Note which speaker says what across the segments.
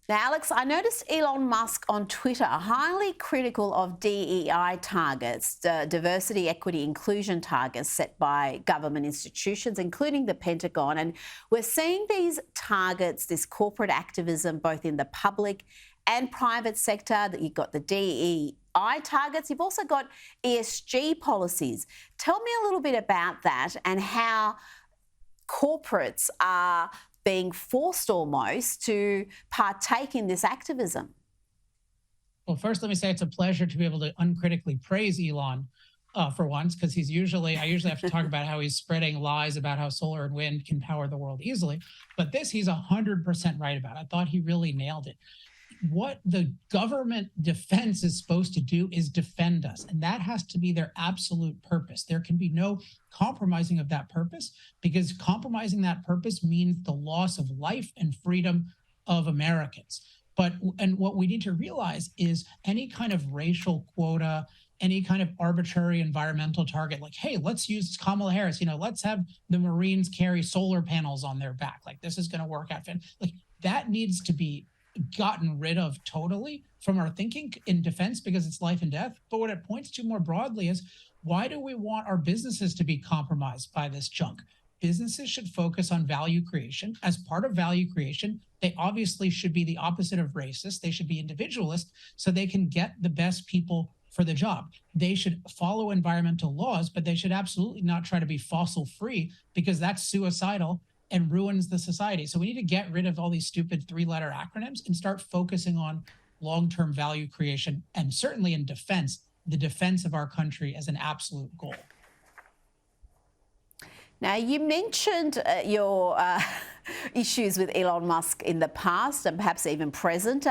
Speaker 1: Now, Alex, I noticed Elon Musk on Twitter highly critical of DEI targets, diversity, equity, inclusion targets set by government institutions, including the Pentagon. And we're seeing these targets, this corporate activism, both in the public and private sector. That you've got the DEI targets. You've also got ESG policies. Tell me a little bit about that and how corporates are being forced almost to partake in this activism.
Speaker 2: Well, first, let me say it's a pleasure to be able to uncritically praise Elon for once, because I usually have to talk about how he's spreading lies about how solar and wind can power the world easily. But this, he's 100% right about. I thought he really nailed it. What the government defense is supposed to do is defend us. And that has to be their absolute purpose. There can be no compromising of that purpose, because compromising that purpose means the loss of life and freedom of Americans. And what we need to realize is any kind of racial quota, any kind of arbitrary environmental target, like, hey, let's use Kamala Harris, let's have the Marines carry solar panels on their back. Like, this is going to work out. Like, that needs to be gotten rid of totally from our thinking in defense, because it's life and death. But what it points to more broadly is, why do we want our businesses to be compromised by this junk? Businesses should focus on value creation. As part of value creation, they obviously should be the opposite of racist. They should be individualist, so they can get the best people for the job. They should follow environmental laws, but they should absolutely not try to be fossil free, because that's suicidal and ruins the society. So we need to get rid of all these stupid 3-letter acronyms and start focusing on long-term value creation, and certainly in defense, the defense of our country as an absolute goal.
Speaker 1: Now, you mentioned your issues with Elon Musk in the past and perhaps even present.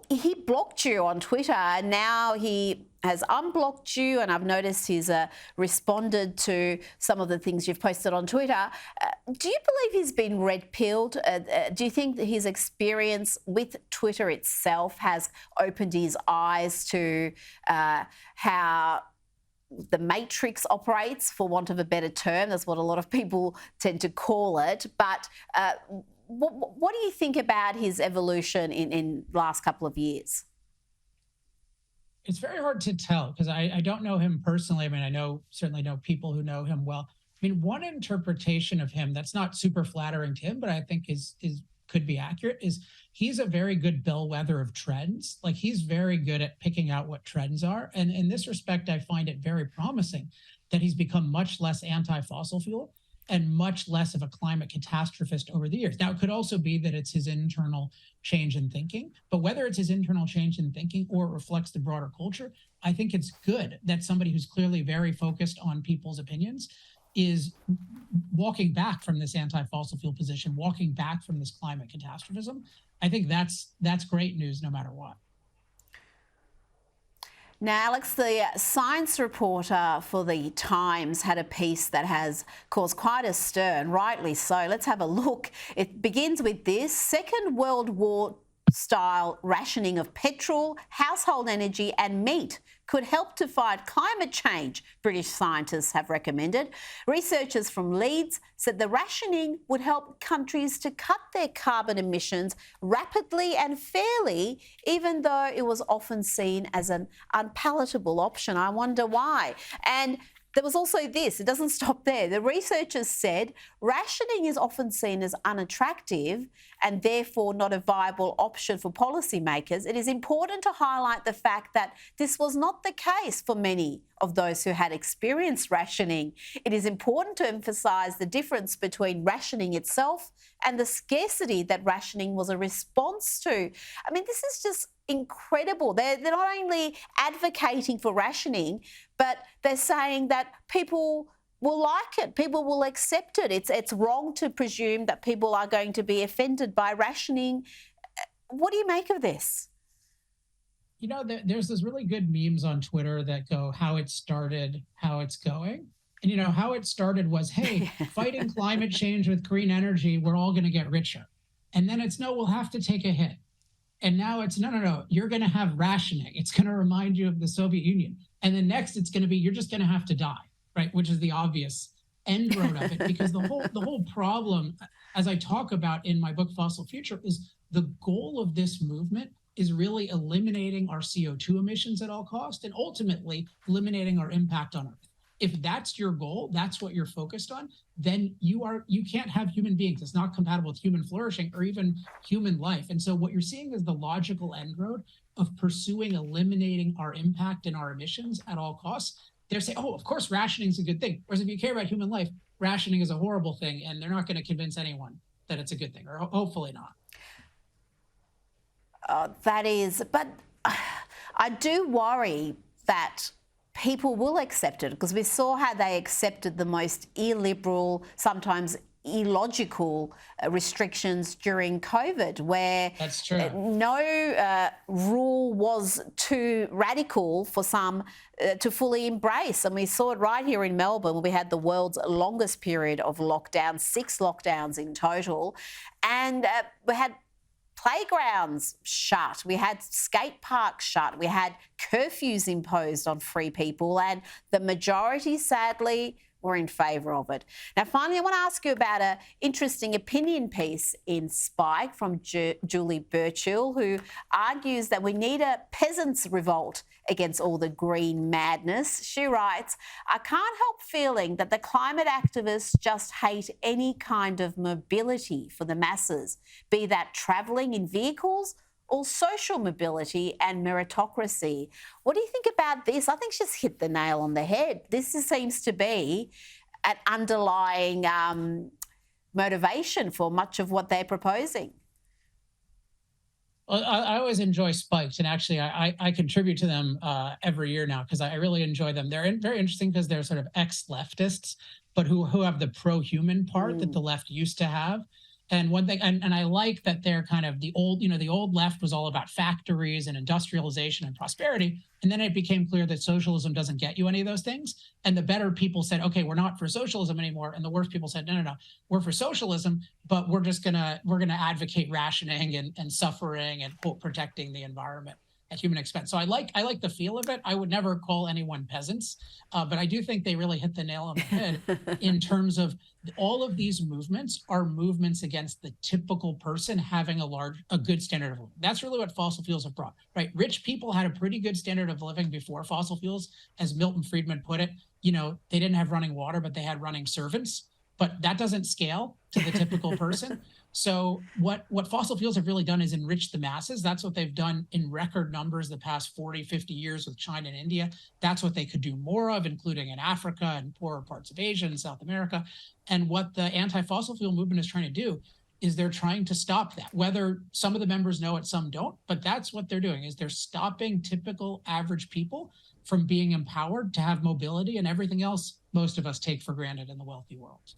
Speaker 1: He blocked you on Twitter, and now he has unblocked you, and I've noticed he's responded to some of the things you've posted on Twitter. Do you believe he's been red-pilled? Do you think that his experience with Twitter itself has opened his eyes to how the matrix operates, for want of a better term? That's what a lot of people tend to call it. But what do you think about his evolution in the last couple of years?
Speaker 2: It's very hard to tell, because I don't know him personally. I mean, certainly know people who know him well. I mean, one interpretation of him that's not super flattering to him, but I think could be accurate, is he's a very good bellwether of trends. Like, he's very good at picking out what trends are. And in this respect, I find it very promising that he's become much less anti-fossil fuel and much less of a climate catastrophist over the years. Now, it could also be that it's his internal change in thinking, but whether it's his internal change in thinking or it reflects the broader culture, I think it's good that somebody who's clearly very focused on people's opinions is walking back from this anti-fossil fuel position, walking back from this climate catastrophism. I think that's great news no matter what.
Speaker 1: Now, Alex, the science reporter for the Times had a piece that has caused quite a stir, and rightly so. Let's have a look. It begins with this: Second World War style rationing of petrol, household energy and meat could help to fight climate change, British scientists have recommended. Researchers from Leeds said the rationing would help countries to cut their carbon emissions rapidly and fairly, even though it was often seen as an unpalatable option. I wonder why. And there was also this, it doesn't stop there. The researchers said rationing is often seen as unattractive and therefore not a viable option for policymakers. It is important to highlight the fact that this was not the case for many of those who had experienced rationing. It is important to emphasise the difference between rationing itself and the scarcity that rationing was a response to. I mean, this is just incredible. They're not only advocating for rationing, but they're saying that people will like it, people will accept it. It's wrong to presume that people are going to be offended by rationing. What do you make of this?
Speaker 2: There's this really good memes on Twitter that go, how it started, how it's going. And how it started was, hey, fighting climate change with green energy, we're all going to get richer. And then it's, no, we'll have to take a hit. And now it's, no, you're going to have rationing. It's going to remind you of the Soviet Union. And then next it's going to be, you're just going to have to die, right? Which is the obvious end road of it. Because the whole problem, as I talk about in my book, Fossil Future, is The goal of this movement is really eliminating our CO2 emissions at all costs and ultimately eliminating our impact on Earth. If that's your goal, that's what you're focused on, then you can't have human beings. It's not compatible with human flourishing or even human life. And so what you're seeing is the logical end road of pursuing eliminating our impact and our emissions at all costs. They're saying, oh, of course, rationing is a good thing. Whereas if you care about human life, rationing is a horrible thing, and they're not going to convince anyone that it's a good thing, or hopefully not.
Speaker 1: That is, but I do worry that people will accept it, because we saw how they accepted the most illiberal, sometimes illogical restrictions during COVID, where
Speaker 2: That's true.
Speaker 1: No rule was too radical for some to fully embrace. And we saw it right here in Melbourne, where we had the world's longest period of lockdown, 6 lockdowns in total. And we had playgrounds shut, we had skate parks shut, we had curfews imposed on free people, and the majority, sadly, were in favour of it. Now, finally, I want to ask you about an interesting opinion piece in Spike from Julie Burchill, who argues that we need a peasants' revolt against all the green madness. She writes, I can't help feeling that the climate activists just hate any kind of mobility for the masses, be that travelling in vehicles or social mobility and meritocracy. What do you think about this? I think she's hit the nail on the head. This seems to be an underlying motivation for much of what they're proposing.
Speaker 2: Well, I always enjoy Spiked, and actually I contribute to them every year now because I really enjoy them. They're very interesting because they're sort of ex-leftists, but who have the pro-human part that the left used to have. And one thing, and I like that they're kind of the old left was all about factories and industrialization and prosperity. And then it became clear that socialism doesn't get you any of those things. And the better people said, okay, we're not for socialism anymore. And the worse people said, no, we're for socialism, but we're gonna advocate rationing and suffering and quote protecting the environment at human expense. So I like the feel of it. I would never call anyone peasants, but I do think they really hit the nail on the head in terms of all of these movements are movements against the typical person having a good standard of living. That's really what fossil fuels have brought, right? Rich people had a pretty good standard of living before fossil fuels. As Milton Friedman put it, they didn't have running water, but they had running servants. But that doesn't scale to the typical person. So what fossil fuels have really done is enrich the masses. That's what they've done in record numbers the past 40, 50 years with China and India. That's what they could do more of, including in Africa and poorer parts of Asia and South America. And what the anti-fossil fuel movement is trying to do is they're trying to stop that. Whether some of the members know it, some don't, but that's what they're doing, is they're stopping typical average people from being empowered to have mobility and everything else most of us take for granted in the wealthy world.